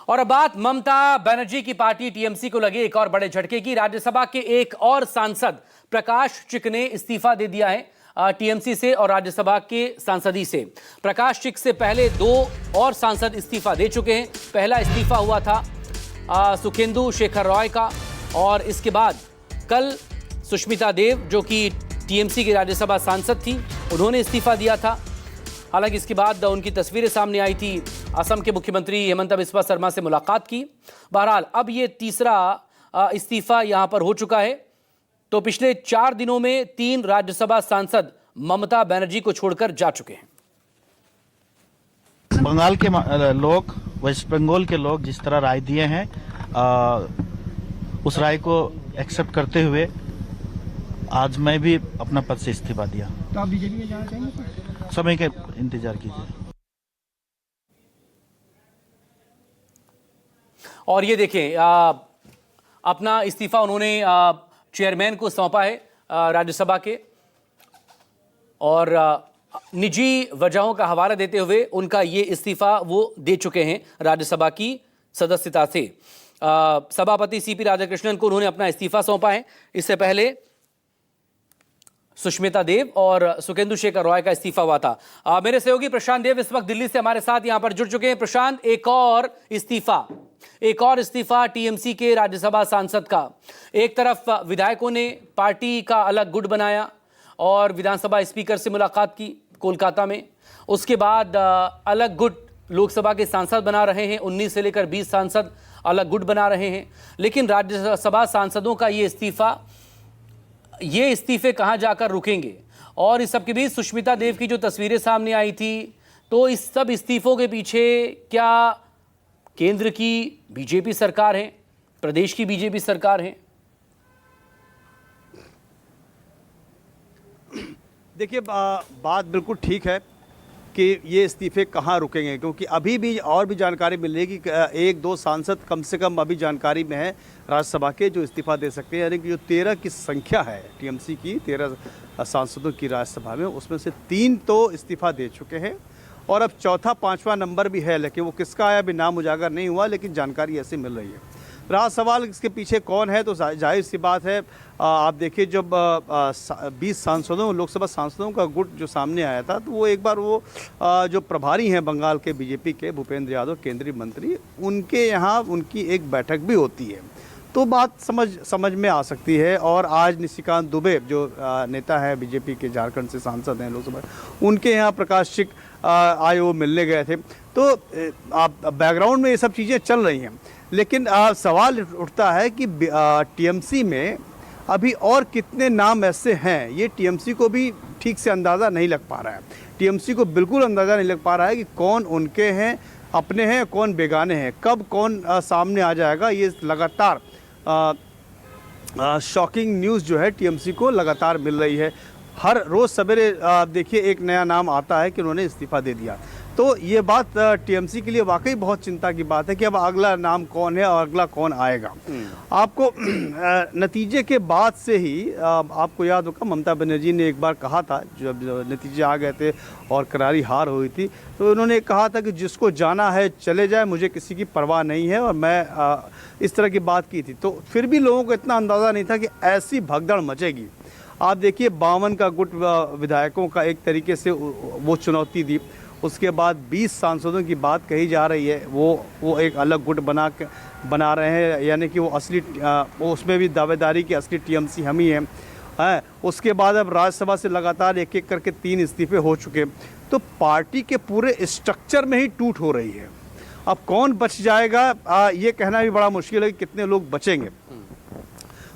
और अब बात ममता बनर्जी की पार्टी टीएमसी को लगे एक और बड़े झटके की। राज्यसभा के एक और सांसद प्रकाश चिक ने इस्तीफा दे दिया है टीएमसी से और राज्यसभा के सांसदी से। प्रकाश चिक से पहले दो और सांसद इस्तीफा दे चुके हैं। पहला इस्तीफा हुआ था सुखेंदु शेखर रॉय का और इसके बाद कल सुष्मिता देव जो कि टीएमसी की राज्यसभा सांसद थी उन्होंने इस्तीफा दिया था। हालांकि इसके बाद उनकी तस्वीरें सामने आई थी। असम के मुख्यमंत्री हेमंत बिस्वा शर्मा से मुलाकात की। बहरहाल अब ये तीसरा इस्तीफा यहां पर हो चुका है। तो पिछले 4 दिनों में 3 राज्यसभा सांसद ममता बनर्जी को छोड़कर जा चुके हैं। बंगाल के लोग, वेस्ट बंगाल के लोग जिस तरह राय दिए हैं उस राय को एक्सेप्ट करते हुए आज मैं भी अपना पद से इस्तीफा दिया। तो आप बीजेपी में जाना चाहेंगे? समय का इंतजार कीजिए। और ये देखें अपना इस्तीफा उन्होंने चेयरमैन को सौंपा है राज्यसभा के और निजी वजहों का हवाला देते हुए उनका ये इस्तीफा वो दे चुके हैं राज्यसभा की सदस्यता से। सभापति सीपी राधाकृष्णन को उन्होंने अपना इस्तीफा सौंपा है। इससे पहले सुष्मिता देव और सुखेंदु शेखर रॉय का इस्तीफा हुआ था। मेरे सहयोगी प्रशांत देव इस वक्त दिल्ली से हमारे साथ यहां पर जुड़ चुके हैं। प्रशांत, एक और इस्तीफा टीएमसी के राज्यसभा सांसद का। एक तरफ विधायकों ने पार्टी का अलग गुट बनाया और विधानसभा स्पीकर से मुलाकात की कोलकाता में। उसके बाद अलग गुट लोकसभा के सांसद बना रहे हैं। 19 से लेकर 20 सांसद अलग गुट बना रहे हैं। लेकिन राज्यसभा सांसदों का ये इस्तीफे कहां जाकर रुकेंगे? और इस सब के बीच सुष्मिता देव की जो तस्वीरें सामने आई थी, तो इस सब इस्तीफों के पीछे क्या केंद्र की बीजेपी सरकार है, प्रदेश की बीजेपी सरकार है? देखिए, बात बिल्कुल ठीक है कि ये इस्तीफे कहाँ रुकेंगे, क्योंकि अभी भी और भी जानकारी मिल रही है कि 1-2 सांसद कम से कम अभी जानकारी में है राज्यसभा के जो इस्तीफा दे सकते हैं। यानी कि जो 13 की संख्या है टीएमसी की, 13 सांसदों की राज्यसभा में, उसमें से 3 तो इस्तीफा दे चुके हैं और अब चौथा 5वां नंबर भी है, लेकिन वो किसका है अभी नाम उजागर नहीं हुआ, लेकिन जानकारी ऐसी मिल रही है। रहा सवाल इसके पीछे कौन है, तो जाहिर सी बात है आप देखिए जब 20 सांसदों, लोकसभा सांसदों का गुट जो सामने आया था, तो वो एक बार वो जो प्रभारी हैं बंगाल के बीजेपी के भूपेंद्र यादव, केंद्रीय मंत्री, उनके यहाँ उनकी एक बैठक भी होती है, तो बात समझ में आ सकती है। और आज निशिकांत दुबे जो नेता है बीजेपी के, झारखंड से सांसद हैं लोकसभा, उनके यहाँ प्रकाश चिक आए, वो मिलने गए थे। तो बैकग्राउंड में ये सब चीज़ें चल रही हैं, लेकिन सवाल उठता है कि टीएमसी में अभी और कितने नाम ऐसे हैं, ये टीएमसी को भी ठीक से अंदाज़ा नहीं लग पा रहा है। टीएमसी को बिल्कुल अंदाज़ा नहीं लग पा रहा है कि कौन उनके हैं, अपने हैं, कौन बेगाने हैं, कब कौन सामने आ जाएगा। ये लगातार शॉकिंग न्यूज़ जो है टीएमसी को लगातार मिल रही है। हर रोज़ सवेरे देखिए एक नया नाम आता है कि उन्होंने इस्तीफा दे दिया। तो ये बात टीएमसी के लिए वाकई बहुत चिंता की बात है कि अब अगला नाम कौन है और अगला कौन आएगा। आपको नतीजे के बाद से ही आपको याद होगा ममता बनर्जी ने एक बार कहा था, जब नतीजे आ गए थे और करारी हार हुई थी, तो उन्होंने कहा था कि जिसको जाना है चले जाए, मुझे किसी की परवाह नहीं है, और मैं इस तरह की बात की थी। तो फिर भी लोगों को इतना अंदाज़ा नहीं था कि ऐसी भगदड़ मचेगी। आप देखिए 52 का गुट विधायकों का एक तरीके से वो चुनौती दी। उसके बाद 20 सांसदों की बात कही जा रही है, वो एक अलग गुट बना रहे हैं, यानी कि वो असली वो उसमें भी दावेदारी की असली टीएमसी हम ही हैं। उसके बाद अब राज्यसभा से लगातार एक एक करके 3 इस्तीफे हो चुके, तो पार्टी के पूरे स्ट्रक्चर में ही टूट हो रही है। अब कौन बच जाएगा ये कहना भी बड़ा मुश्किल है कि कितने लोग बचेंगे।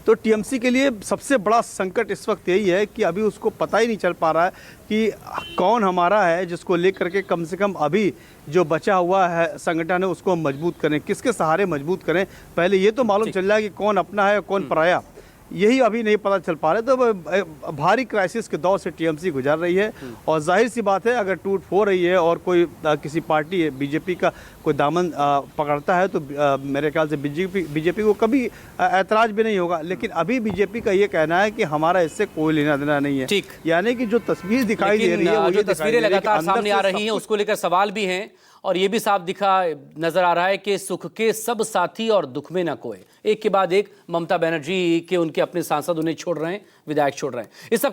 तो टीएमसी के लिए सबसे बड़ा संकट इस वक्त यही है कि अभी उसको पता ही नहीं चल पा रहा है कि कौन हमारा है, जिसको लेकर के कम से कम अभी जो बचा हुआ है संगठन है उसको मजबूत करें, किसके सहारे मजबूत करें। पहले ये तो मालूम चल जाए कि कौन अपना है कौन पराया, यही अभी नहीं पता चल पा रहा है। तो भारी क्राइसिस के दौर से टीएमसी गुजर रही है और जाहिर सी बात है अगर टूट हो रही है और कोई किसी पार्टी बीजेपी का कोई दामन पकड़ता है तो मेरे ख्याल से बीजेपी को कभी ऐतराज भी नहीं होगा। लेकिन अभी बीजेपी का ये कहना है कि हमारा इससे कोई लेना देना नहीं है। यानी कि जो तस्वीर दिखाई दे रही है, वो जो तस्वीरें लगातार सामने आ रही हैं उसको लेकर सवाल भी हैं और ये भी साफ दिखा नजर आ रहा है कि सुख के सब साथी और दुख में न कोई। एक के बाद एक ममता बनर्जी के उनके अपने सांसद उन्हें छोड़ रहे हैं, विधायक छोड़ रहे हैं। इस सब